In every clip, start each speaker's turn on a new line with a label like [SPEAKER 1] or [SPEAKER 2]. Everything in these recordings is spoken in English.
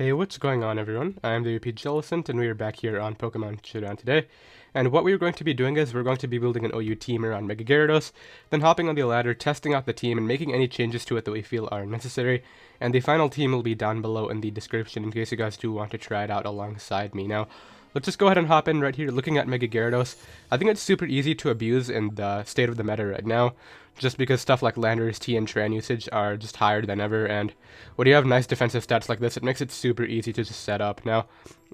[SPEAKER 1] Hey, what's going on everyone? I am the OPJellicent and we are back here on Pokemon Showdown today. And what we are going to be doing is we're going to be building an OU team around Mega Gyarados, then hopping on the ladder, testing out the team, and making any changes to it that we feel are necessary. And the final team will be down below in the description in case you guys do want to try it out alongside me. Now, let's just go ahead and hop in right here looking at Mega Gyarados. I think it's super easy to abuse in the state of the meta right now, just because stuff like Landorus, T, and Tran usage are just higher than ever, and when you have nice defensive stats like this, it makes it super easy to just set up. Now,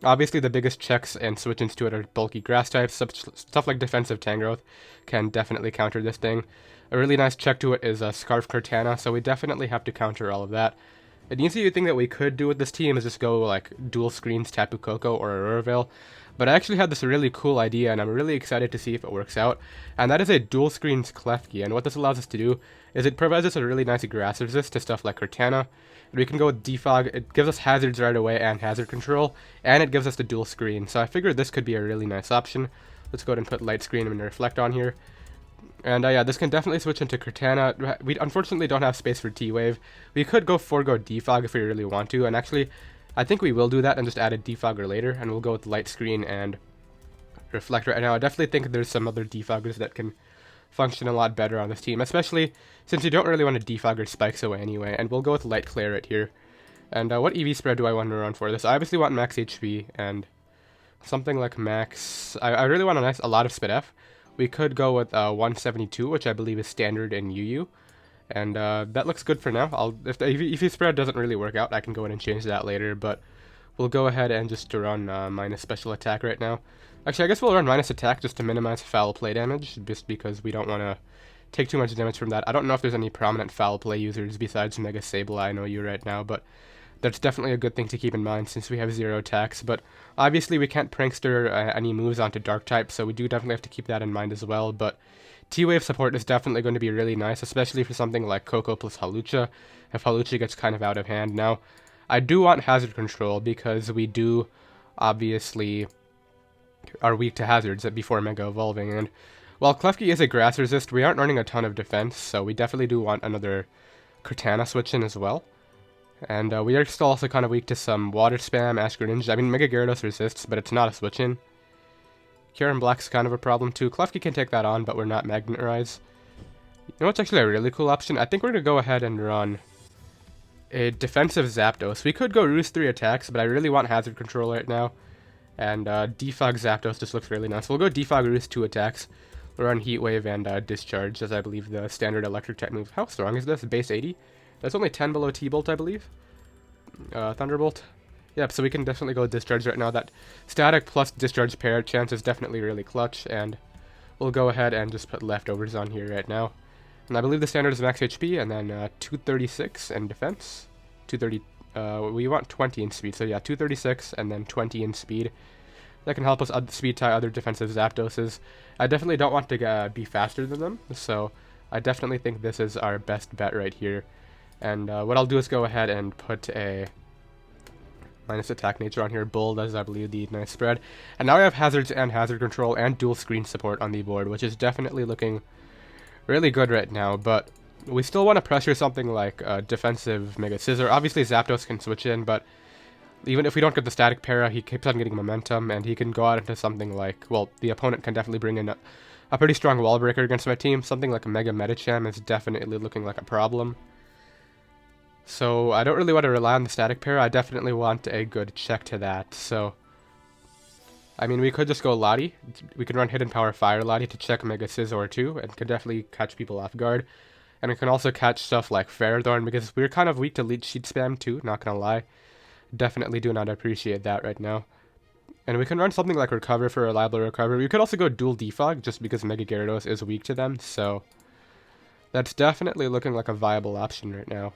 [SPEAKER 1] obviously the biggest checks and switch-ins to it are bulky grass types. Stuff like defensive Tangrowth can definitely counter this thing. A really nice check to it is Scarf Cortana, so we definitely have to counter all of that. An easy thing that we could do with this team is just go like dual screens Tapu Koko or Aurora Veil. But I actually had this really cool idea and I'm really excited to see if it works out. And that is a dual screens Klefki, and what this allows us to do is it provides us a really nice grass resist to stuff like Cortana. And we can go with Defog, it gives us hazards right away and hazard control, and it gives us the dual screen. So I figured this could be a really nice option. Let's go ahead and put light screen and reflect on here. And yeah, this can definitely switch into Cortana. We unfortunately don't have space for T-Wave. We could go forego Defog if we really want to, and actually, I think we will do that and just add a Defogger later, and we'll go with Light Screen and Reflect right now. I definitely think there's some other Defoggers that can function a lot better on this team, especially since you don't really want to Defogger Spikes away anyway, and we'll go with Light Clear right here. And what EV spread do I want to run for this? I obviously want max HP, and something like max... I really want a lot of Spit F. We could go with 172, which I believe is standard in UU. And that looks good for now. If the EV spread doesn't really work out, I can go in and change that later. But we'll go ahead and just run minus special attack right now. Actually, I guess we'll run minus attack just to minimize foul play damage, just because we don't want to take too much damage from that. I don't know if there's any prominent foul play users besides Mega Sableye OU right now, but that's definitely a good thing to keep in mind since we have 0 attacks. But obviously we can't Prankster any moves onto Dark type, so we do definitely have to keep that in mind as well. But T-Wave support is definitely going to be really nice, especially for something like Koko plus Halucha, if Halucha gets kind of out of hand. Now, I do want hazard control because we do obviously are weak to hazards before Mega Evolving, and while Klefki is a grass resist, we aren't running a ton of defense, so we definitely do want another Cortana switch in as well. And we are still also kind of weak to some Water Spam, Ash Greninja. I mean, Mega Gyarados resists, but it's not a switch-in. Kieran Black's kind of a problem too. Klefki can take that on, but we're not Magnet Rise. You know what's actually a really cool option? I think we're going to go ahead and run a defensive Zapdos. We could go Roost 3 attacks, but I really want hazard control right now. And Defog Zapdos just looks really nice. We'll go Defog Roost 2 attacks. We'll run Heat Wave and Discharge, as I believe the standard electric type move. How strong is this? Base 80? That's only 10 below T-Bolt, I believe. Thunderbolt. Yep, so we can definitely go Discharge right now. That static plus Discharge pair chance is definitely really clutch, and we'll go ahead and just put Leftovers on here right now. And I believe the standard is max HP, and then 236 in defense. 230, we want 20 in speed, so yeah, 236 and then 20 in speed. That can help us speed tie other defensive Zapdoses. I definitely don't want to be faster than them, so I definitely think this is our best bet right here. And what I'll do is go ahead and put a minus attack nature on here. Bold, as I believe the nice spread. And now we have hazards and hazard control and dual screen support on the board, which is definitely looking really good right now. But we still want to pressure something like defensive Mega Scissor. Obviously Zapdos can switch in, but even if we don't get the static para, he keeps on getting momentum, and he can go out into something like, well, the opponent can definitely bring in a pretty strong wall breaker against my team. Something like a Mega Medicham is definitely looking like a problem. So I don't really want to rely on the static pair. I definitely want a good check to that. So, I mean, we could just go Lottie. We can run Hidden Power Fire Lottie to check Mega Scizor too, and could definitely catch people off guard. And we can also catch stuff like Ferrothorn, because we're kind of weak to Leech Sheet spam too, not gonna lie. Definitely do not appreciate that right now. And we can run something like Recover for reliable recovery. We could also go dual Defog, just because Mega Gyarados is weak to them, so that's definitely looking like a viable option right now.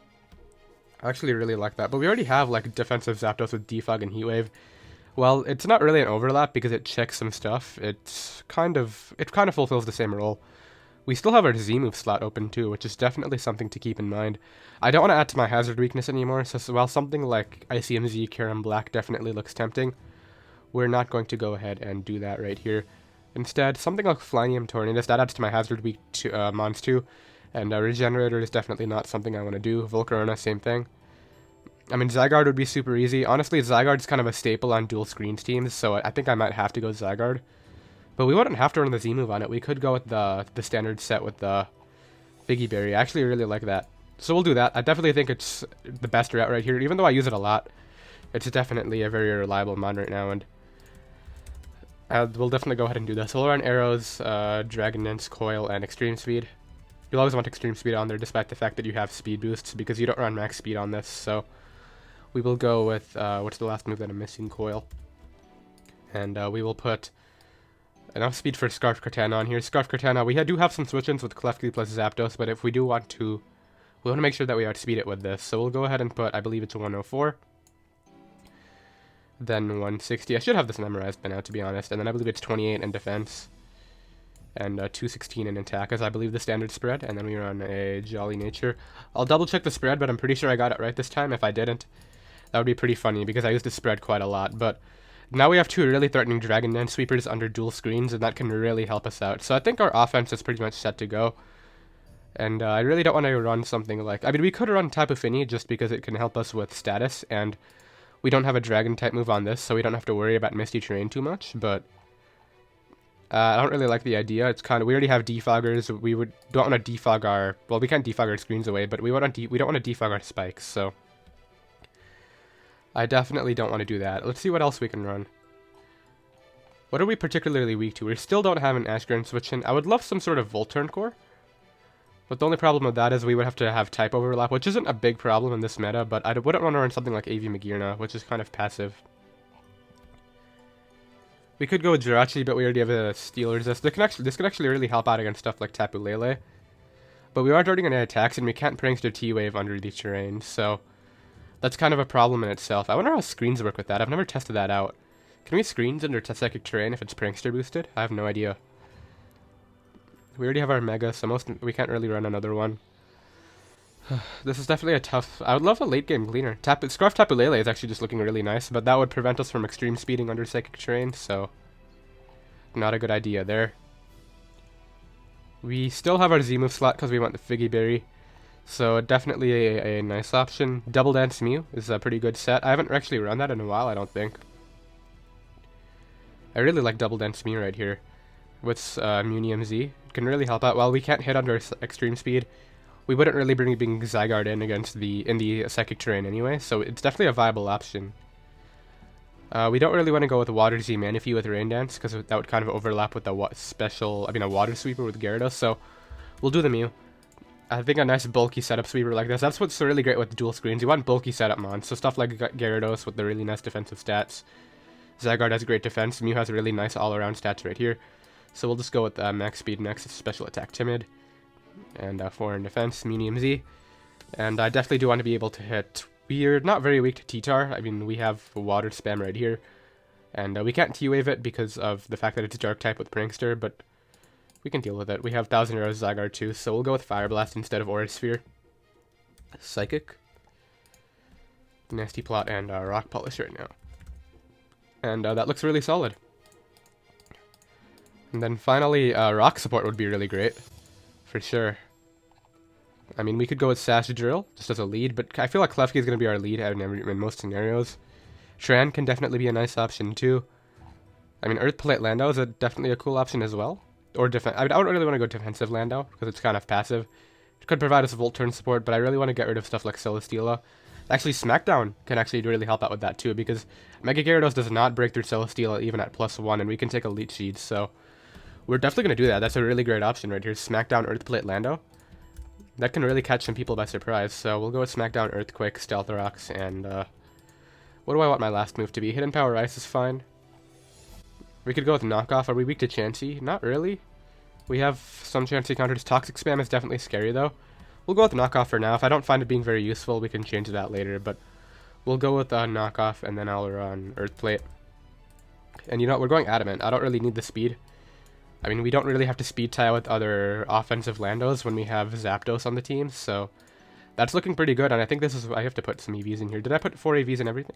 [SPEAKER 1] I actually really like that, but we already have like defensive Zapdos with Defog and Heat Wave. Well, it's not really an overlap because it checks some stuff. It kind of fulfills the same role. We still have our Z-move slot open too, which is definitely something to keep in mind. I don't want to add to my hazard weakness anymore, so while something like ICMZ Kieran Black definitely looks tempting, we're not going to go ahead and do that right here. Instead, something like Flynium Tornadus, that adds to my hazard weak mons too. And Regenerator is definitely not something I want to do. Volcarona, same thing. I mean, Zygarde would be super easy. Honestly, Zygarde's kind of a staple on dual screens teams, so I think I might have to go Zygarde. But we wouldn't have to run the Z move on it. We could go with the standard set with the Figy Berry. I actually really like that. So we'll do that. I definitely think it's the best route right here, even though I use it a lot. It's definitely a very reliable mod right now, and we'll definitely go ahead and do this. So we'll run Arrows, Dragon Dance, Coil, and Extreme Speed. You'll always want Extreme Speed on there, despite the fact that you have speed boosts, because you don't run max speed on this. So we will go with, what's the last move that I'm missing? Coil. And we will put enough speed for Scarf Cortana on here. Scarf Cortana, we do have some switch-ins with Klefki plus Zapdos, but if we do want to, we want to make sure that we outspeed it with this. So we'll go ahead and put, I believe it's a 104. Then 160. I should have this memorized by now, to be honest. And then I believe it's 28 in defense. And 216 in attack, as I believe the standard spread. And then we run a Jolly Nature. I'll double check the spread, but I'm pretty sure I got it right this time. If I didn't, that would be pretty funny, because I used the spread quite a lot. But now we have two really threatening Dragon Dance sweepers under dual screens, and that can really help us out. So I think our offense is pretty much set to go. And I really don't want to run something like... I mean, we could run Tapu Fini just because it can help us with status, and we don't have a Dragon type move on this, so we don't have to worry about Misty Terrain too much, but I don't really like the idea. It's kind of... We already have defoggers. Don't want to defog our... Well, we can't defog our screens away, but we don't want to defog our spikes, so I definitely don't want to do that. Let's see what else we can run. What are we particularly weak to? We still don't have an Ashgren switch in. I would love some sort of Volturn core, but the only problem with that is we would have to have type overlap, which isn't a big problem in this meta, but I wouldn't want to run something like AV Magearna, which is kind of passive. We could go with Jirachi, but we already have a Steel Resist. This could actually really help out against stuff like Tapu Lele. But we aren't running any attacks, and we can't Prankster T-Wave under the terrain, so that's kind of a problem in itself. I wonder how screens work with that. I've never tested that out. Can we screens under Psychic Terrain if it's Prankster boosted? I have no idea. We already have our Mega, so we can't really run another one. This is definitely a tough... I would love a late game cleaner. Scarf Tapu Lele is actually just looking really nice, but that would prevent us from extreme speeding under Psychic Terrain, so not a good idea there. We still have our Z-move slot because we want the Figy Berry, so definitely a nice option. Double Dance Mew is a pretty good set. I haven't actually run that in a while, I don't think. I really like Double Dance Mew right here with Munium Z. It can really help out. While we can't hit under extreme speed, we wouldn't really bring Zygarde in against in the Psychic Terrain anyway, so it's definitely a viable option. We don't really want to go with Water Z Manaphy with Rain Dance, because that would kind of overlap with the a Water Sweeper with Gyarados, so we'll do the Mew. I think a nice bulky setup sweeper like this, that's what's really great with dual screens. You want bulky setup mons, so stuff like Gyarados with the really nice defensive stats. Zygarde has great defense, Mew has really nice all-around stats right here. So we'll just go with max speed next, special attack timid, and 4 in defense, medium Z. And I definitely do want to be able to hit... We're not very weak to T-Tar. I mean, we have water spam right here, and we can't T-Wave it because of the fact that it's dark type with Prankster, but we can deal with it. We have 1000 Arrows Zygarde too, so we'll go with Fire Blast instead of Aura Sphere. Psychic, Nasty Plot, and Rock Polish right now. And that looks really solid. And then finally, Rock support would be really great, for sure. I mean, we could go with Sash Drill, just as a lead, but I feel like Klefki is going to be our lead in most scenarios. Shran can definitely be a nice option too. I mean, Earth Plate Landau is definitely a cool option as well. Or I don't really want to go defensive Landau, because it's kind of passive. It could provide us Volt Turn support, but I really want to get rid of stuff like Celesteela. Actually, Smackdown can actually really help out with that too, because Mega Gyarados does not break through Celesteela even at +1, and we can take a Leech Seed, so we're definitely going to do that. That's a really great option right here. Smackdown Earthplate Landau. That can really catch some people by surprise, so we'll go with Smackdown Earthquake, Stealth Rocks, and what do I want my last move to be? Hidden Power Ice is fine. We could go with Knockoff. Are we weak to Chansey? Not really. We have some Chansey counters. Toxic Spam is definitely scary though. We'll go with Knockoff for now. If I don't find it being very useful, we can change that later, but we'll go with Knockoff, and then I'll run Earthplate. And you know what, we're going Adamant. I don't really need the speed. I mean, we don't really have to speed tie with other offensive Landos when we have Zapdos on the team, so that's looking pretty good, and I think I have to put some EVs in here. Did I put 4 EVs in everything?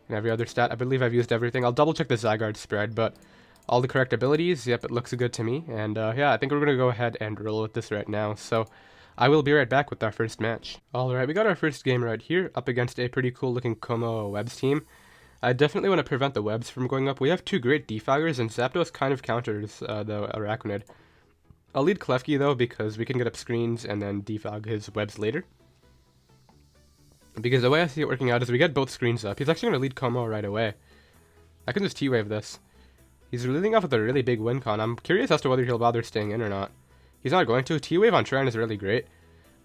[SPEAKER 1] In every other stat? I believe I've used everything. I'll double check the Zygarde spread, but all the correct abilities, yep, it looks good to me. And yeah, I think we're going to go ahead and roll with this right now. So I will be right back with our first match. Alright, we got our first game right here, up against a pretty cool looking Como Webs team. I definitely want to prevent the webs from going up. We have two great defoggers, and Zapdos kind of counters the Arachnid. I'll lead Klefki though, because we can get up screens and then defog his webs later. Because the way I see it working out is we get both screens up. He's actually going to lead Como right away. I can just T-Wave this. He's leading off with a really big win con. I'm curious as to whether he'll bother staying in or not. He's not going to. T-Wave on Tran is really great.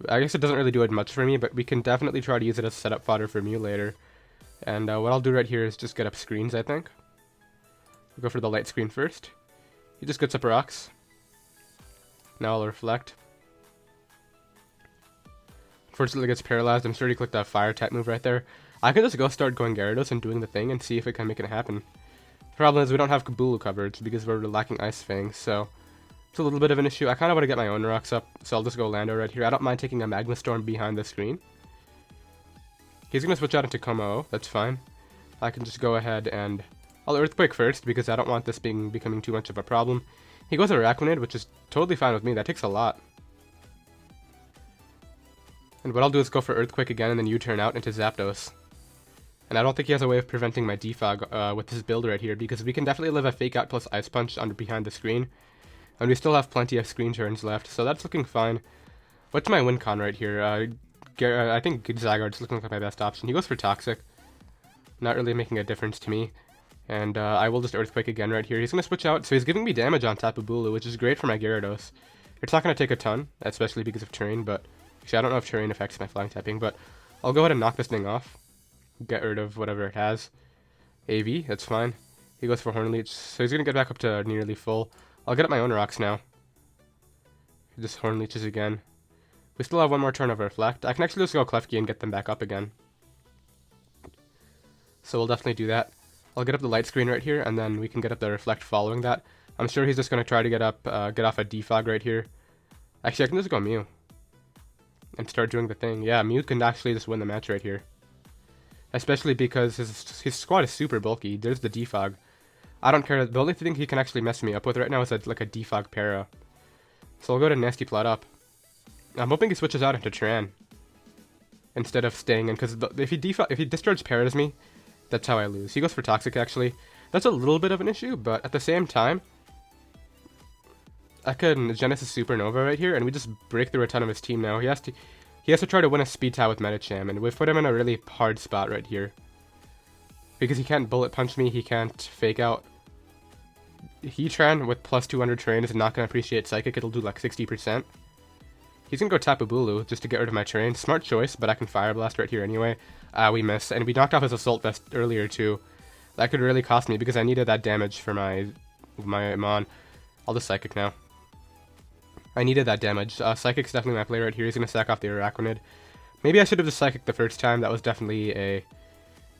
[SPEAKER 1] I guess it doesn't really do it much for me, but we can definitely try to use it as setup fodder for Mew later. And what I'll do right here is just get up screens, I think. We'll go for the light screen first. He just gets up rocks. Now I'll reflect. Unfortunately gets paralyzed. I'm sure he clicked that fire type move right there. I can just go start going Gyarados and doing the thing and see if it can make it happen. The problem is we don't have Kabulu coverage because we're lacking Ice Fang, so it's a little bit of an issue. I kind of want to get my own rocks up, so I'll just go Lando right here. I don't mind taking a Magma Storm behind the screen. He's going to switch out into Como, that's fine. I can just go ahead and I'll Earthquake first because I don't want this becoming too much of a problem. He goes Arachnid, which is totally fine with me. That takes a lot. And what I'll do is go for Earthquake again and then U-turn out into Zapdos. And I don't think he has a way of preventing my defog with this build right here, because we can definitely live a Fake Out plus Ice Punch under behind the screen. And we still have plenty of screen turns left, so that's looking fine. What's my win con right here? I think Zygarde's looking like my best option. He goes for Toxic. Not really making a difference to me. And I will just Earthquake again right here. He's going to switch out, so he's giving me damage on Tapu Bulu, which is great for my Gyarados. It's not going to take a ton, especially because of terrain, but actually I don't know if terrain affects my flying typing, but I'll go ahead and knock this thing off. Get rid of whatever it has. AV, that's fine. He goes for Horn Leech, so he's going to get back up to nearly full. I'll get up my own rocks now. Just Horn Leeches again. We still have one more turn of Reflect. I can actually just go Klefki and get them back up again. So we'll definitely do that. I'll get up the light screen right here, and then we can get up the Reflect following that. I'm sure he's just going to try to get off a Defog right here. Actually, I can just go Mew. And start doing the thing. Yeah, Mew can actually just win the match right here. Especially because his squad is super bulky. There's the Defog. I don't care. The only thing he can actually mess me up with right now is like a Defog para. So I'll go to Nasty Plot up. I'm hoping he switches out into Tran instead of staying in, because if he Discharge paras me, that's how I lose. He goes for Toxic actually. That's a little bit of an issue, but at the same time, I can Genesis Supernova right here, and we just break through a ton of his team now. He has to try to win a Speed Tie with Medicham, and we've put him in a really hard spot right here. Because he can't Bullet Punch me, he can't Fake Out. Heatran with plus 200 terrain is not going to appreciate Psychic, it'll do like 60%. He's going to go Tapu Bulu just to get rid of my terrain. Smart choice, but I can Fire Blast right here anyway. We miss, and we knocked off his Assault Vest earlier too. That could really cost me because I needed that damage for my Mon. I'll just Psychic now. I needed that damage. Psychic's definitely my play right here. He's going to sack off the Arachnid. Maybe I should have just Psychic the first time. That was definitely an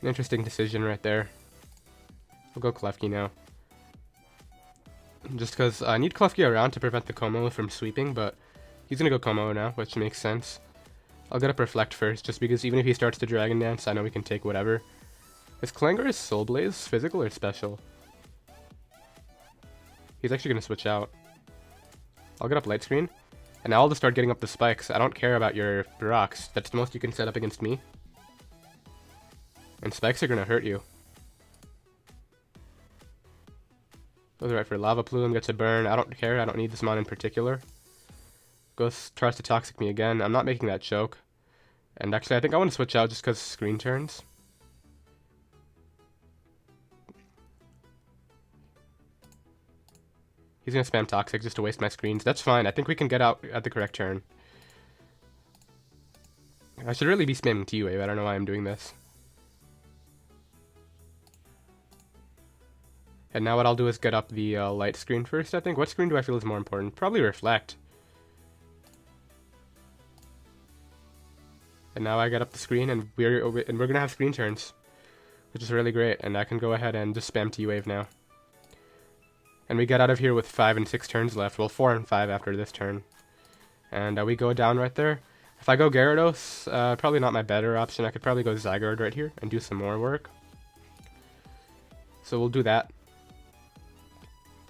[SPEAKER 1] interesting decision right there. We'll go Klefki now. Just because I need Klefki around to prevent the Como from sweeping, but he's going to go Como now, which makes sense. I'll get up Reflect first, just because even if he starts to Dragon Dance, I know we can take whatever. Is Klangor's Soul Blaze physical or special? He's actually going to switch out. I'll get up Light Screen, and now I'll just start getting up the spikes. I don't care about your rocks. That's the most you can set up against me. And spikes are going to hurt you. Goes right for Lava Plume, gets a burn. I don't care, I don't need this mon in particular. Tries to Toxic me again. I'm not making that choke. And actually, I think I want to switch out just because screen turns. He's going to spam Toxic just to waste my screens. That's fine. I think we can get out at the correct turn. I should really be spamming T-Wave. I don't know why I'm doing this. And now what I'll do is get up the light screen first, I think. What screen do I feel is more important? Probably Reflect. And now I get up the screen, and we're going to have screen turns, which is really great. And I can go ahead and just spam T-Wave now. And we get out of here with 5 and 6 turns left. Well, 4 and 5 after this turn. And we go down right there. If I go Gyarados, probably not my better option. I could probably go Zygarde right here and do some more work. So we'll do that.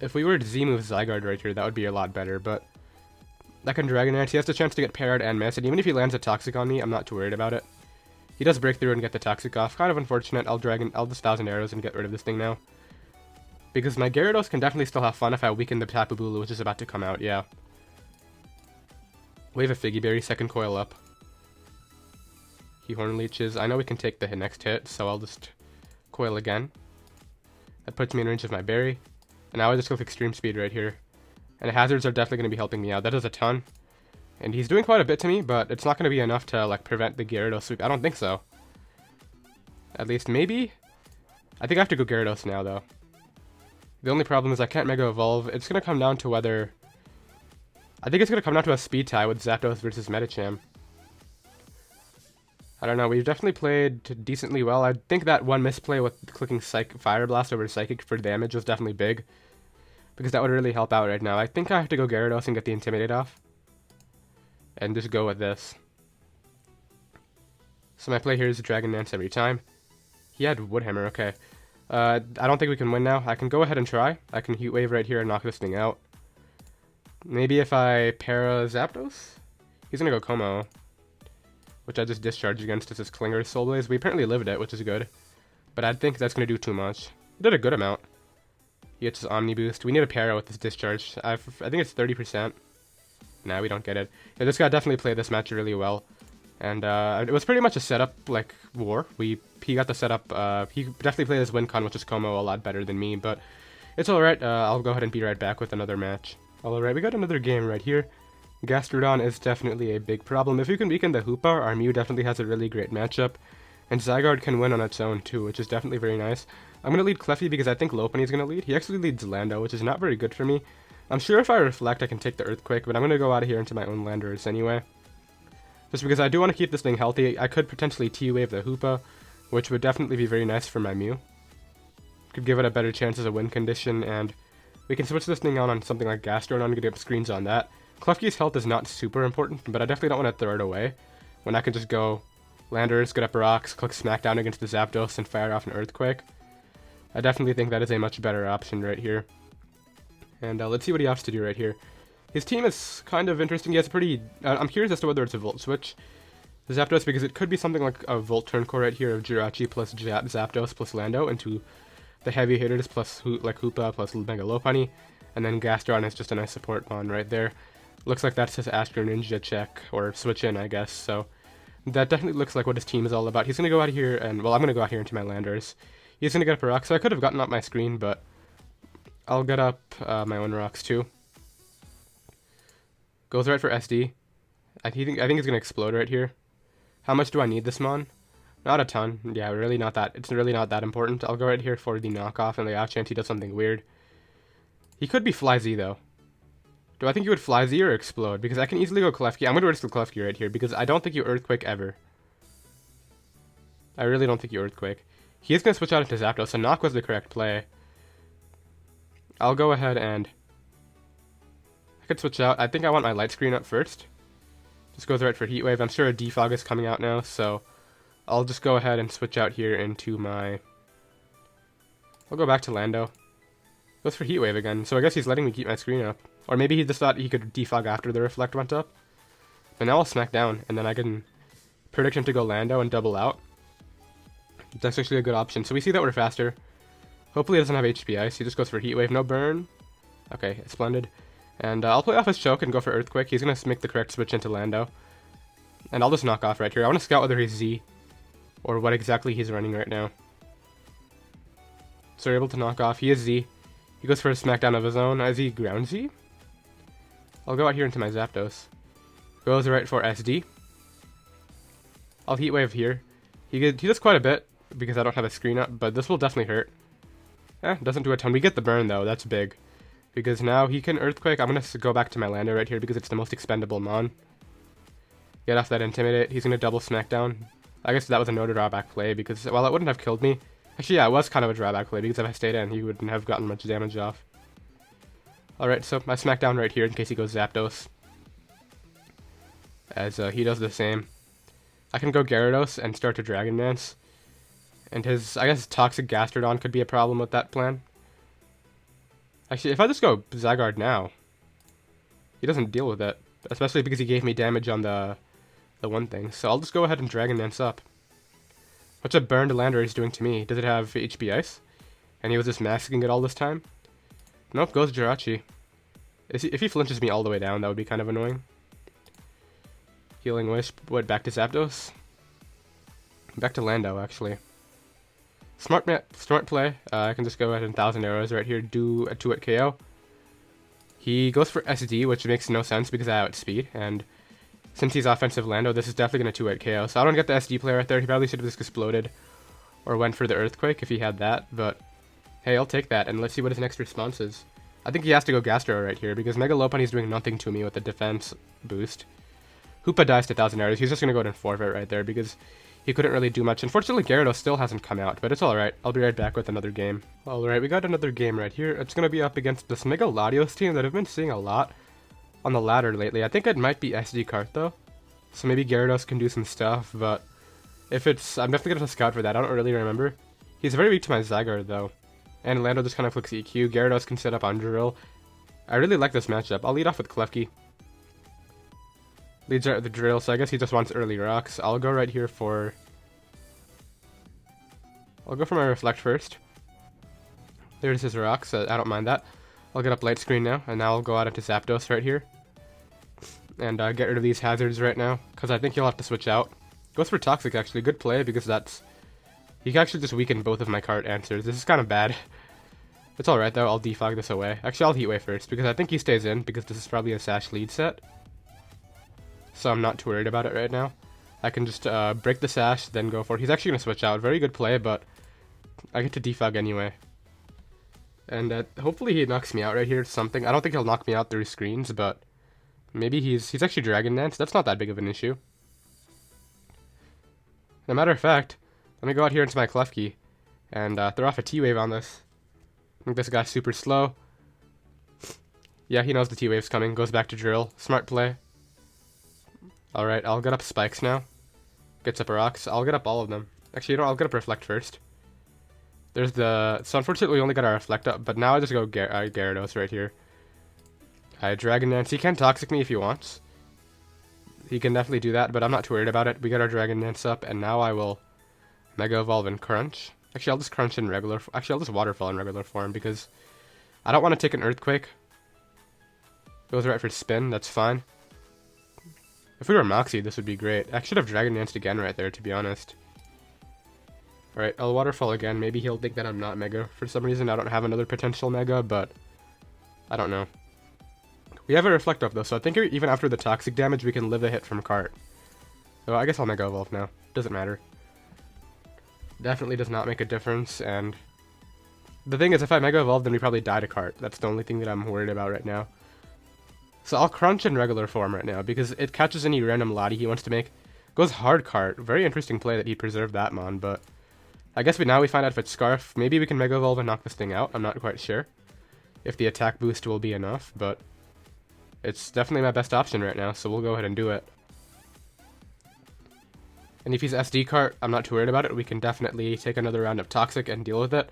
[SPEAKER 1] If we were to Z-move Zygarde right here, that would be a lot better, but That can Dragon Dance. He has the chance to get parried and miss, and even if he lands a Toxic on me, I'm not too worried about it. He does break through and get the Toxic off. Kind of unfortunate. I'll just 1000 arrows and get rid of this thing now. Because my Gyarados can definitely still have fun if I weaken the Tapu Bulu, which is about to come out, yeah. Wave of Figy Berry, second coil up. He Horn Leeches. I know we can take the next hit, so I'll just coil again. That puts me in range of my berry. And now I just go with Extreme Speed right here. And hazards are definitely going to be helping me out. That does a ton. And he's doing quite a bit to me, but it's not going to be enough to like prevent the Gyarados sweep. I don't think so. At least maybe? I think I have to go Gyarados now, though. The only problem is I can't Mega Evolve. It's going to come down to whether... I think it's going to come down to a speed tie with Zapdos versus Medicham. I don't know, we've definitely played decently well. I think that one misplay with clicking Fire Blast over Psychic for damage was definitely big. Because that would really help out right now. I think I have to go Gyarados and get the Intimidate off. And just go with this. So my play here is Dragon Dance every time. He had Wood Hammer, okay. I don't think we can win now. I can go ahead and try. I can Heat Wave right here and knock this thing out. Maybe if I Para Zapdos? He's gonna go Como. Which I just discharged against as his Klinger Soul Blaze. We apparently lived it, which is good. But I think that's gonna do too much. He did a good amount. He gets his Omni Boost. We need a Para with this Discharge. I think it's 30%. Nah, we don't get it. Yeah, this guy definitely played this match really well. And it was pretty much a setup, like, war. He got the setup. He definitely played his win con, which is Como, a lot better than me. But it's alright. I'll go ahead and be right back with another match. Alright, we got another game right here. Gastrodon is definitely a big problem. If you can weaken the Hoopa, our Mew definitely has a really great matchup. And Zygarde can win on its own too, which is definitely very nice. I'm going to lead Klefki because I think Lopunny's going to lead. He actually leads Lando, which is not very good for me. I'm sure if I reflect I can take the Earthquake, but I'm going to go out of here into my own Landorus anyway. Just because I do want to keep this thing healthy. I could potentially T-Wave the Hoopa, which would definitely be very nice for my Mew. Could give it a better chance as a win condition, and we can switch this thing on something like Gastrodon and get up screens on that. Klefki's health is not super important, but I definitely don't want to throw it away. When I can just go Landorus, get up rocks, click Smackdown against the Zapdos, and fire off an Earthquake. I definitely think that is a much better option right here. And let's see what he opts to do right here. His team is kind of interesting. He has a pretty... I'm curious as to whether it's a Volt Switch. The Zapdos, because it could be something like a Volt Turn Core right here of Jirachi plus Zapdos plus Lando into the heavy hitters plus Hoopa plus Mega Lopunny. And then Gastrodon is just a nice support mon right there. Looks like that's his Astro Ninja check, or switch in, I guess. So that definitely looks like what his team is all about. He's going to go out here and... Well, I'm going to go out here into my Landers. He's going to get up a rock, so I could have gotten up my screen, but I'll get up my own rocks too. Goes right for SD. I think he's going to explode right here. How much do I need this mon? Not a ton. Yeah, really not that. It's really not that important. I'll go right here for the knockoff, and the off chance he does something weird. He could be Fly Z though. Do I think you would Fly Z or explode? Because I can easily go Klefki. I'm going to risk the Klefki right here because I don't think you Earthquake ever. I really don't think you Earthquake. He is going to switch out into Zapdos, so Knock was the correct play. I'll go ahead and... I could switch out. I think I want my Light Screen up first. Just goes right for Heat Wave. I'm sure a Defog is coming out now, so I'll just go ahead and switch out here into my... I'll go back to Lando. Goes for Heat Wave again, so I guess he's letting me keep my screen up. Or maybe he just thought he could Defog after the Reflect went up. But now I'll Smack Down, and then I can predict him to go Lando and double out. That's actually a good option. So we see that we're faster. Hopefully he doesn't have HP Ice. He just goes for Heat Wave, no burn. Okay, splendid. And I'll play off his Choke and go for Earthquake. He's going to make the correct switch into Lando. And I'll just knock off right here. I want to scout whether he's Z, or what exactly he's running right now. So we're able to knock off. He is Z. He goes for a Smackdown of his own. Is he Ground Z? I'll go out here into my Zapdos. Goes right for SD. I'll Heat Wave here. He does quite a bit, because I don't have a screen up, but this will definitely hurt. Doesn't do a ton. We get the burn, though. That's big. Because now he can Earthquake. I'm going to go back to my Lando right here, because it's the most expendable mon. Get off that Intimidate. He's going to double Smackdown. I guess that was a no drawback play, because while it wouldn't have killed me... Actually, yeah, it was kind of a drawback play, because if I stayed in, he wouldn't have gotten much damage off. Alright, so my Smackdown right here, in case he goes Zapdos. As he does the same. I can go Gyarados and start to Dragon Dance. And I guess Toxic Gastrodon could be a problem with that plan. Actually, if I just go Zygarde now, he doesn't deal with it. especially because he gave me damage on the one thing. So I'll just go ahead and Dragon Dance up. What's a burned Lander is doing to me? Does it have HP Ice? And he was just masking it all this time? Nope, goes Jirachi. If he flinches me all the way down, that would be kind of annoying. Healing Wish, what, back to Zapdos? Back to Lando, actually. Smart play. I can just go ahead and 1,000 arrows right here, do a 2-hit KO. He goes for SD, which makes no sense because I outspeed, and since he's offensive Lando, this is definitely going to 2-hit KO. So I don't get the SD play right there. He probably should have just exploded or went for the Earthquake if he had that, but hey, I'll take that, and let's see what his next response is. I think he has to go Gastro right here because Mega Lopunny is doing nothing to me with the defense boost. Hoopa dies to 1,000 arrows. He's just going to go ahead and forfeit right there because he couldn't really do much. Unfortunately, Gyarados still hasn't come out, but it's alright. I'll be right back with another game. Alright, we got another game right here. It's going to be up against this Mega Latios team that I've been seeing a lot on the ladder lately. I think it might be SD card though, so maybe Gyarados can do some stuff, but if it's... I'm definitely going to scout for that. I don't really remember. He's very weak to my Zygarde though, and Lando just kind of flicks EQ. Gyarados can set up on Drill. I really like this matchup. I'll lead off with Klefki. Leads right with the Drill, so I guess he just wants early rocks. I'll go right here for... I'll go for my Reflect first. There's his rocks, I don't mind that. I'll get up Light Screen now, and now I'll go out into Zapdos right here. And get rid of these hazards right now, because I think he'll have to switch out. Goes for Toxic, actually. Good play, because that's... He can actually just weaken both of my card answers. This is kind of bad. It's alright, though. I'll defog this away. Actually, I'll Heat Wave first, because I think he stays in, because this is probably a Sash lead set. So I'm not too worried about it right now. I can just break the Sash, then go for it. He's actually going to switch out. Very good play, but I get to defog anyway. And hopefully he knocks me out right here. Something. I don't think he'll knock me out through screens, but maybe he's actually Dragon Dance. That's not that big of an issue. As a matter of fact, let me go out here into my Klefki and throw off a T-Wave on this. I think this guy's super slow. Yeah, he knows the T-Wave's coming. Goes back to Drill. Smart play. Alright, I'll get up Spikes now. Gets up Rocks. I'll get up all of them. Actually, you know, I'll get up Reflect first. There's the... So unfortunately, we only got our Reflect up, but now I just go Gyarados right here. Dragon Dance. He can Toxic me if he wants. He can definitely do that, but I'm not too worried about it. We got our Dragon Dance up, and now I will Mega Evolve and Crunch. Actually, I'll just Crunch in regular... Actually, I'll just Waterfall in regular form, because I don't want to take an Earthquake. Goes right for Spin. That's fine. If we were Moxie, this would be great. I should have Dragon Danced again right there, to be honest. Alright, I'll Waterfall again. Maybe he'll think that I'm not Mega. For some reason, I don't have another potential Mega, but I don't know. We have a Reflect up, though, so I think even after the Toxic damage, we can live a hit from Cart. So I guess I'll Mega Evolve now. Doesn't matter. Definitely does not make a difference, and the thing is, if I Mega Evolve, then we probably die to Cart. That's the only thing that I'm worried about right now. So I'll Crunch in regular form right now, because it catches any random Lottie he wants to make. Goes hard Cart. Very interesting play that he preserved that Mon, but I guess now we find out if it's Scarf. Maybe we can Mega Evolve and knock this thing out. I'm not quite sure if the attack boost will be enough, but it's definitely my best option right now, so we'll go ahead and do it. And if he's SD Cart, I'm not too worried about it. We can definitely take another round of Toxic and deal with it.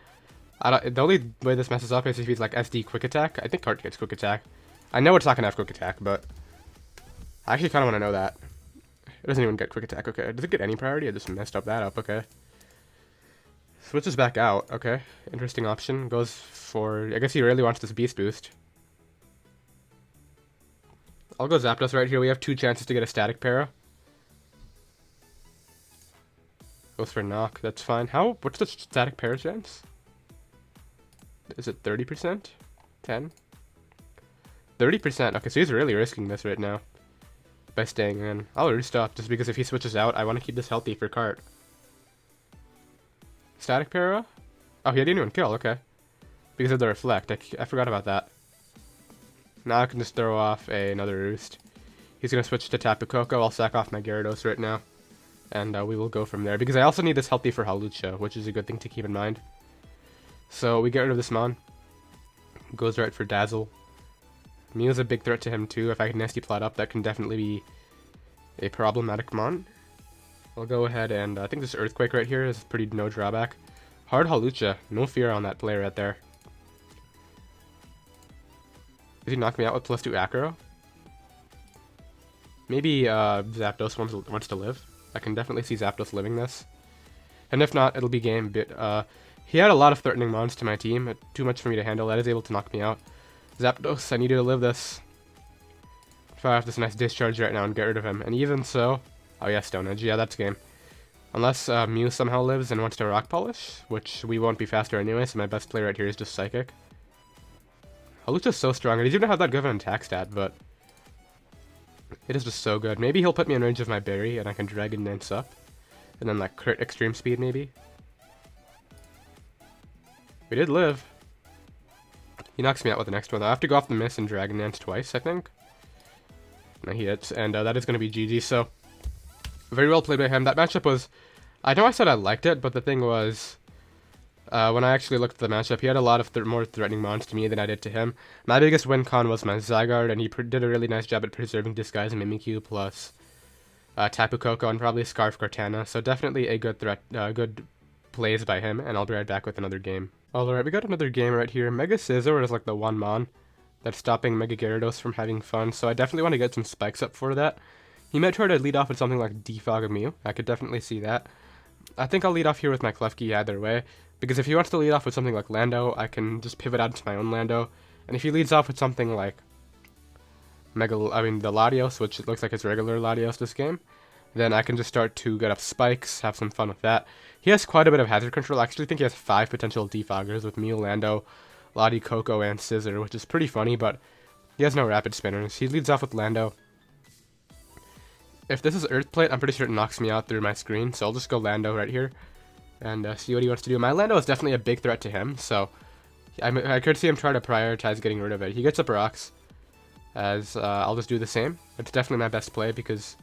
[SPEAKER 1] The only way this messes up is if he's like SD Quick Attack. I think Cart gets Quick Attack. I know it's not going to have Quick Attack, but I actually kind of want to know that. It doesn't even get Quick Attack, okay. Does it get any priority? I just messed up that up, okay. Switches back out, okay. Interesting option. Goes for... I guess he really wants this Beast Boost. I'll go Zapdos right here. We have 2 chances to get a Static Para. Goes for Knock, that's fine. What's the Static Para chance? Is it 30%? 10? 30%. Okay, so he's really risking this right now by staying in. I'll Roost up just because if he switches out, I want to keep this healthy for Cart. Static Para? Oh, he didn't even kill. Okay. Because of the Reflect. I forgot about that. Now I can just throw off another Roost. He's going to switch to Tapu Koko. I'll sack off my Gyarados right now. And we will go from there. Because I also need this healthy for Hawlucha, which is a good thing to keep in mind. So we get rid of this Mon. Goes right for Dazzle. Mew's a big threat to him too. If I can Nasty Plot up, that can definitely be a problematic Mon. I'll go ahead and I think this Earthquake right here is pretty no drawback. Hard Hawlucha. No fear on that play right there. Did he knock me out with +2 Acro? Maybe Zapdos wants to live. I can definitely see Zapdos living this. And if not, it'll be game. But he had a lot of threatening mons to my team. Too much for me to handle. That is able to knock me out. Zapdos, I need you to live this. Fire off this nice discharge right now and get rid of him. And even so... Oh yeah, Stone Edge. Yeah, that's game. Unless Mew somehow lives and wants to Rock Polish, which we won't be faster anyway, so my best play right here is just Psychic. Alucha's so strong, and he doesn't even have that good of an attack stat, but... It is just so good. Maybe he'll put me in range of my berry, and I can Dragon Dance up. And then, like, crit extreme speed, maybe. We did live. He knocks me out with the next one. I have to go off the miss and Dragon Dance twice, I think. No, he hits, and that is going to be GG, so... Very well played by him. That matchup was... I know I said I liked it, but the thing was... when I actually looked at the matchup, he had a lot of more threatening mons to me than I did to him. My biggest win con was my Zygarde, and he did a really nice job at preserving Disguise and Mimikyu, plus Tapu Koko and probably Scarf Cortana. So definitely a good good plays by him, and I'll be right back with another game. Alright, we got another game right here. Mega Scizor is like the one mon that's stopping Mega Gyarados from having fun, so I definitely want to get some spikes up for that. He might try to lead off with something like Defog or Mew. I could definitely see that. I think I'll lead off here with my Klefki either way. Because if he wants to lead off with something like Lando, I can just pivot out into my own Lando. And if he leads off with something like the Latios, which it looks like it's regular Latios this game, then I can just start to get up spikes, have some fun with that. He has quite a bit of hazard control. I actually think he has 5 potential defoggers with Mew, Lando, Lati, Koko, and Scizor, which is pretty funny, but he has no rapid spinners. He leads off with Lando. If this is Earth Plate, I'm pretty sure it knocks me out through my screen, so I'll just go Lando right here. And see what he wants to do. My Lando is definitely a big threat to him, so I could see him try to prioritize getting rid of it. He gets up rocks, as I'll just do the same. It's definitely my best play, because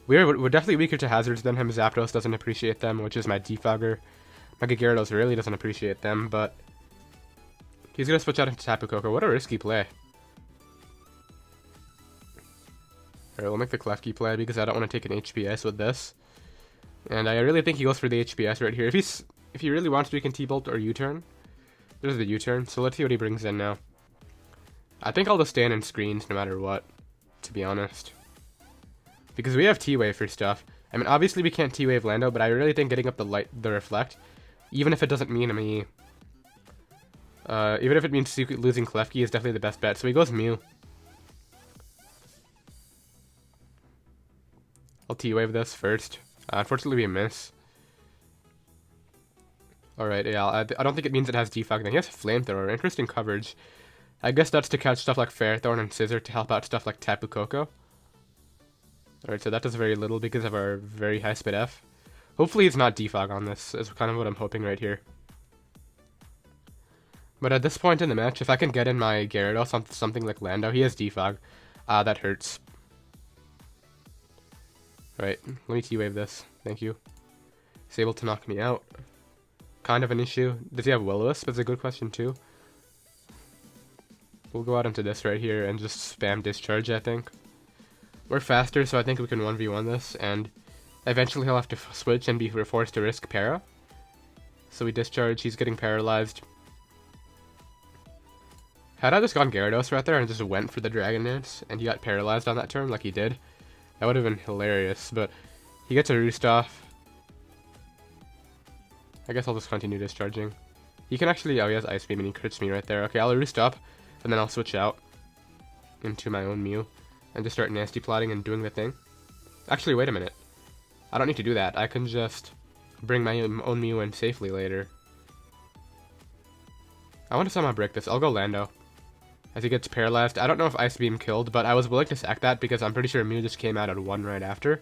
[SPEAKER 1] we're definitely weaker to hazards than him. Zapdos doesn't appreciate them, which is my defogger. Mega Gyarados really doesn't appreciate them, but he's going to switch out into Tapu Koko. What a risky play. Alright, we'll make the Klefki play, because I don't want to take an HPS with this. And I really think he goes for the HPS right here. If he really wants to, he can T-Bolt or U-turn. There's the U-turn, so let's see what he brings in now. I think I'll just stand in screens no matter what, to be honest. Because we have T-Wave for stuff. I mean, obviously we can't T-Wave Lando, but I really think getting up the Reflect, even if it doesn't mean me... even if it means losing Klefki, is definitely the best bet. So he goes Mew. I'll T-Wave this first. Unfortunately, we miss. Alright, yeah, I don't think it means it has defog. Then he has Flamethrower. Interesting coverage. I guess that's to catch stuff like Ferrothorn and Scizor to help out stuff like Tapu Koko. Alright, so that does very little because of our very high speed F. Hopefully it's not defog on this, is kind of what I'm hoping right here. But at this point in the match, if I can get in my Gyarados on something like Lando, he has defog. That hurts. Right, let me T-Wave this. Thank you. He's able to knock me out. Kind of an issue. Does he have Will-O-Wisp? That's a good question too. We'll go out into this right here and just spam Discharge, I think. We're faster, so I think we can 1v1 this, and eventually he'll have to switch and be forced to risk Para. So we Discharge, he's getting paralyzed. Had I just gone Gyarados right there and just went for the Dragon Dance, and he got paralyzed on that turn like he did, that would have been hilarious, but he gets a Roost off. I guess I'll just continue discharging. He can actually... Oh, he has Ice Beam and he crits me right there. Okay, I'll Roost up, and then I'll switch out into my own Mew and just start nasty plotting and doing the thing. Actually, wait a minute. I don't need to do that. I can just bring my own Mew in safely later. I want to somehow break this. I'll go Lando as he gets paralyzed. I don't know if Ice Beam killed, but I was willing to sack that because I'm pretty sure Mew just came out at 1 right after.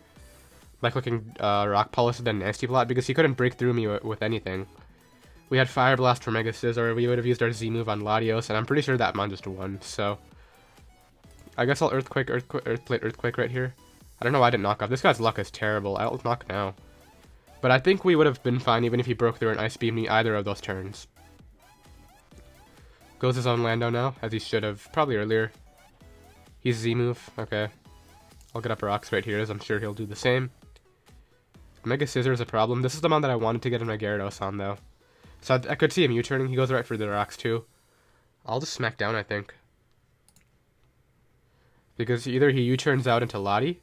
[SPEAKER 1] By clicking Rock Polish and then Nasty Plot because he couldn't break through me with anything. We had Fire Blast for Mega Scizor, we would have used our Z move on Latios, and I'm pretty sure that mon just won, so... I guess I'll Earthquake, Earthquake right here. I don't know why I didn't knock off. This guy's luck is terrible. I'll knock now. But I think we would have been fine even if he broke through and Ice Beamed me either of those turns. Goes his own Lando now, as he should have, probably earlier. He's Z-move, okay. I'll get up rocks right here, as I'm sure he'll do the same. Mega Scizor is a problem. This is the one that I wanted to get in my Gyarados on, though. So I could see him U-turning. He goes right for the rocks, too. I'll just smack down, I think. Because either he U-turns out into Lati,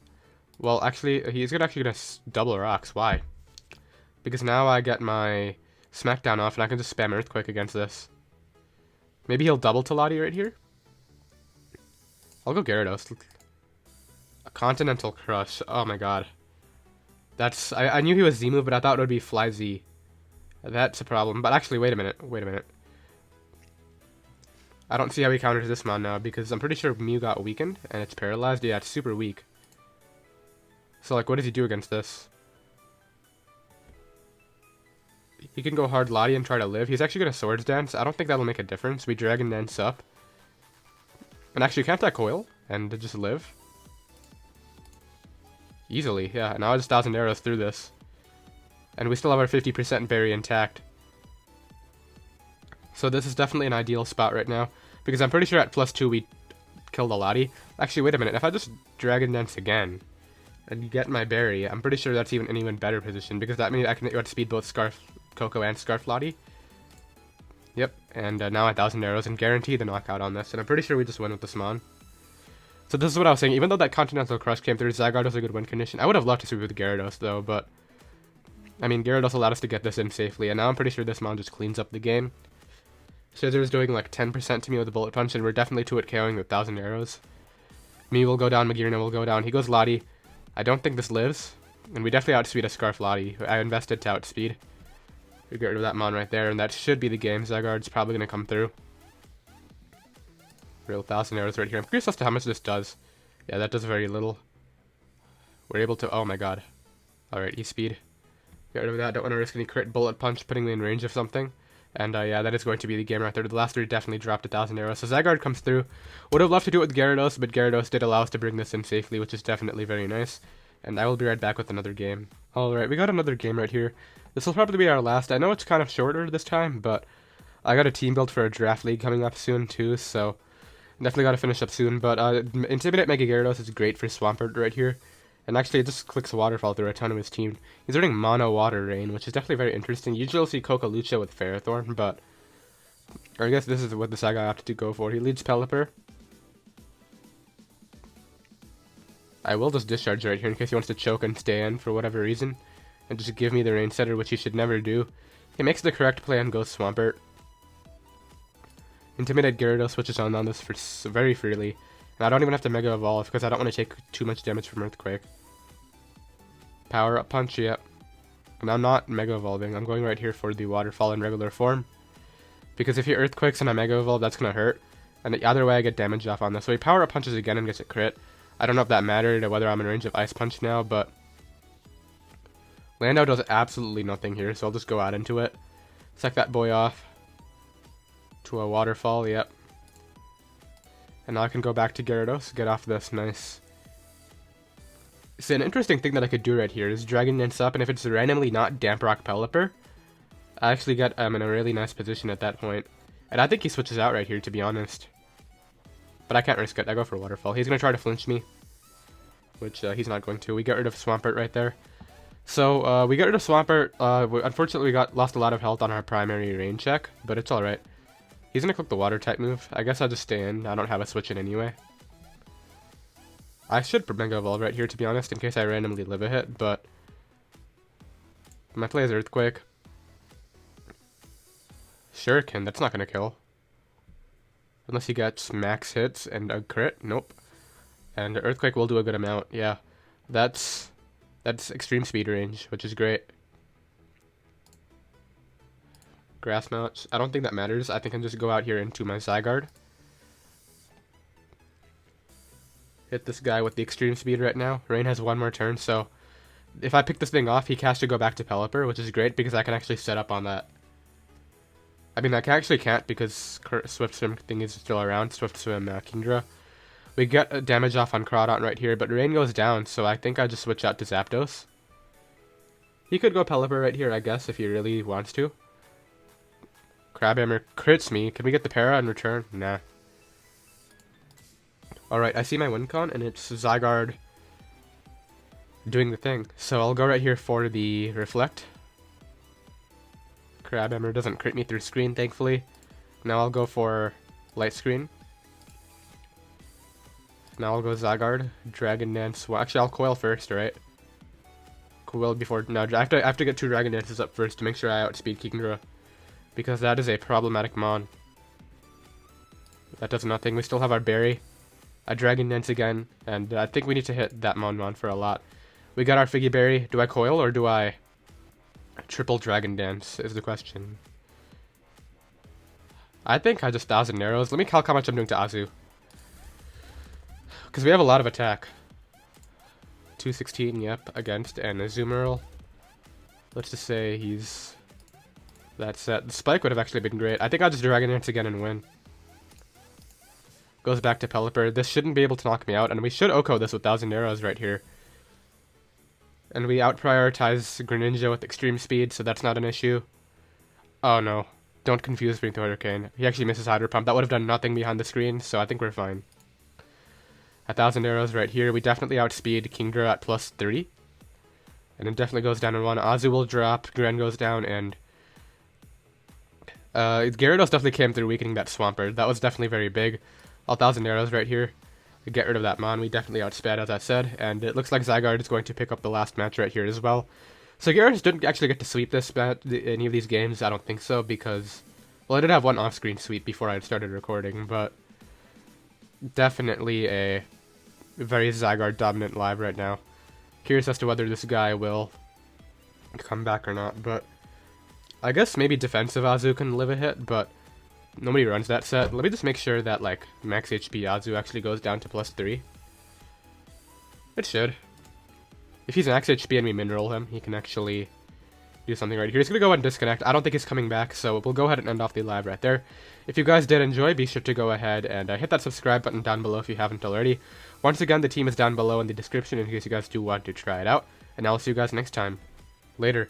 [SPEAKER 1] Well, actually, he's gonna double rocks. Why? Because now I get my Smackdown off, and I can just spam Earthquake against this. Maybe he'll double to Lottie right here? I'll go Gyarados. A Continental Crush. Oh my god. That's... I knew he was Z-move, but I thought it would be Fly Z. That's a problem. But actually, wait a minute. Wait a minute. I don't see how he counters this mon now, because I'm pretty sure Mew got weakened, and it's paralyzed. Yeah, it's super weak. So, like, what does he do against this? He can go hard Lottie and try to live. He's actually going to Swords Dance. I don't think that'll make a difference. We Dragon Dance up. And actually, can't I Coil and just live? Easily, yeah. Now I just 1,000 arrows through this. And we still have our 50% berry intact. So this is definitely an ideal spot right now. Because I'm pretty sure at +2 we killed a Lottie. Actually, wait a minute. If I just Dragon Dance again and get my berry, I'm pretty sure that's even an even better position. Because that means I can outspeed both Scarf Coco and Scarf Lottie. Yep, and now 1,000 arrows and guarantee the knockout on this. And I'm pretty sure we just win with this mon. So this is what I was saying. Even though that Continental Crush came through, Zygarde was a good win condition. I would have loved to sweep with Gyarados though, but... I mean, Gyarados allowed us to get this in safely, and now I'm pretty sure this mon just cleans up the game. Scissor's doing like 10% to me with a Bullet Punch, and we're definitely 2-hit KOing with 1,000 arrows. Me will go down, Magirna will go down. He goes Lottie. I don't think this lives, and we definitely outspeed a Scarf Lottie. I invested to outspeed. We get rid of that mon right there, and that should be the game. Zygarde's probably going to come through. Real 1,000 arrows right here. I'm curious as to how much this does. Yeah, that does very little. We're able to... Oh my god. Alright, E-Speed. Get rid of that. Don't want to risk any crit Bullet Punch putting me in range of something. And yeah, that is going to be the game right there. The last three definitely dropped 1,000 arrows. So Zygarde comes through. Would have loved to do it with Gyarados, but Gyarados did allow us to bring this in safely, which is definitely very nice. And I will be right back with another game. Alright, we got another game right here. This will probably be our last. I know it's kind of shorter this time, but I got a team build for a draft league coming up soon too, so definitely got to finish up soon. But Intimidate Mega Gyarados is great for Swampert right here. And actually, it just clicks Waterfall through a ton of his team. He's running Mono Water Rain, which is definitely very interesting. Usually you'll see Coca Lucha with Ferrothorn, but I guess this is what this guy opted to go for. He leads Pelipper. I will just Discharge right here in case he wants to choke and stay in for whatever reason. And just give me the Rain Setter, which he should never do. He makes the correct play and goes Swampert. Intimidate Gyarados switches on this for very freely. And I don't even have to Mega Evolve because I don't want to take too much damage from Earthquake. Power Up Punch, yep. And I'm not Mega Evolving. I'm going right here for the Waterfall in regular form. Because if he Earthquakes and I Mega Evolve, that's going to hurt. And the other way I get damage off on this. So he Power Up Punches again and gets a crit. I don't know if that mattered or whether I'm in range of Ice Punch now, but... Lando does absolutely nothing here, so I'll just go out into it. Suck that boy off. To a Waterfall, yep. And now I can go back to Gyarados, get off this, nice. So an interesting thing that I could do right here is Dragon Dance up, and if it's randomly not Damp Rock Pelipper, I actually get in a really nice position at that point. And I think he switches out right here, to be honest. But I can't risk it, I go for Waterfall. He's going to try to flinch me, which he's not going to. We get rid of Swampert right there. So we get rid of Swampert. Unfortunately, we lost a lot of health on our primary rain check, but it's alright. He's going to click the water type move. I guess I'll just stay in. I don't have a switch in anyway. I should Mega Evolve right here, to be honest, in case I randomly live a hit, but my play is Earthquake. Shuriken, that's not going to kill. Unless he gets max hits and a crit. Nope. And Earthquake will do a good amount. Yeah, that's extreme speed range, which is great. Grass Mount. I don't think that matters. I think I can just go out here into my Zygarde. Hit this guy with the extreme speed right now. Rain has one more turn, so if I pick this thing off, he has to go back to Pelipper, which is great because I can actually set up on that. I mean, I actually can't because Swift Swim thing is still around. Swift Swim Kingdra. We get damage off on Crawdon right here, but Rain goes down, so I think I just switch out to Zapdos. He could go Pelipper right here, I guess, if he really wants to. Crabhammer crits me. Can we get the para in return? Nah. Alright, I see my win con, and it's Zygarde doing the thing. So I'll go right here for the Reflect. Crabhammer doesn't crit me through screen, thankfully. Now I'll go for Light Screen. Now I'll go Zygarde, Dragon Dance. Well, actually, I'll Coil first, right? Coil before... No, I have to get 2 Dragon Dances up first to make sure I outspeed Kingdra. Because that is a problematic mon. That does nothing. We still have our Berry. A Dragon Dance again. And I think we need to hit that mon for a lot. We got our Figy Berry. Do I Coil or do I... Triple Dragon Dance is the question. I think I just 1,000 arrows. Let me calc how much I'm doing to Azu. Because we have a lot of attack. 216, yep, against and Azumarill. Let's just say he's... That set. The Spike would have actually been great. I think I'll just Dragon Dance again and win. Goes back to Pelipper. This shouldn't be able to knock me out, and we should Oko this with 1,000 arrows right here. And we out-prioritize Greninja with extreme speed, so that's not an issue. Oh no. Don't confuse me with Hurricane. He actually misses Hydro Pump. That would have done nothing behind the screen, so I think we're fine. 1,000 arrows right here. We definitely outspeed Kingdra at plus 30. And it definitely goes down in 1. Azu will drop, Gren goes down, and... Gyarados definitely came through weakening that Swampert. That was definitely very big. 1,000 arrows right here. To get rid of that mon, we definitely outsped, as I said, and it looks like Zygarde is going to pick up the last match right here as well. So Gyarados didn't actually get to sweep this any of these games, I don't think so, because... Well, I did have one off-screen sweep before I had started recording, but... Definitely a very Zygarde dominant live right now. Curious as to whether this guy will come back or not, but... I guess maybe defensive Azu can live a hit, but... Nobody runs that set. Let me just make sure that, like, max HP Azu actually goes down to plus 3. It should. If he's max HP and we mineral him, he can actually do something right here. He's going to go ahead and disconnect. I don't think he's coming back, so we'll go ahead and end off the live right there. If you guys did enjoy, be sure to go ahead and hit that subscribe button down below if you haven't already. Once again, the team is down below in the description in case you guys do want to try it out. And I'll see you guys next time. Later.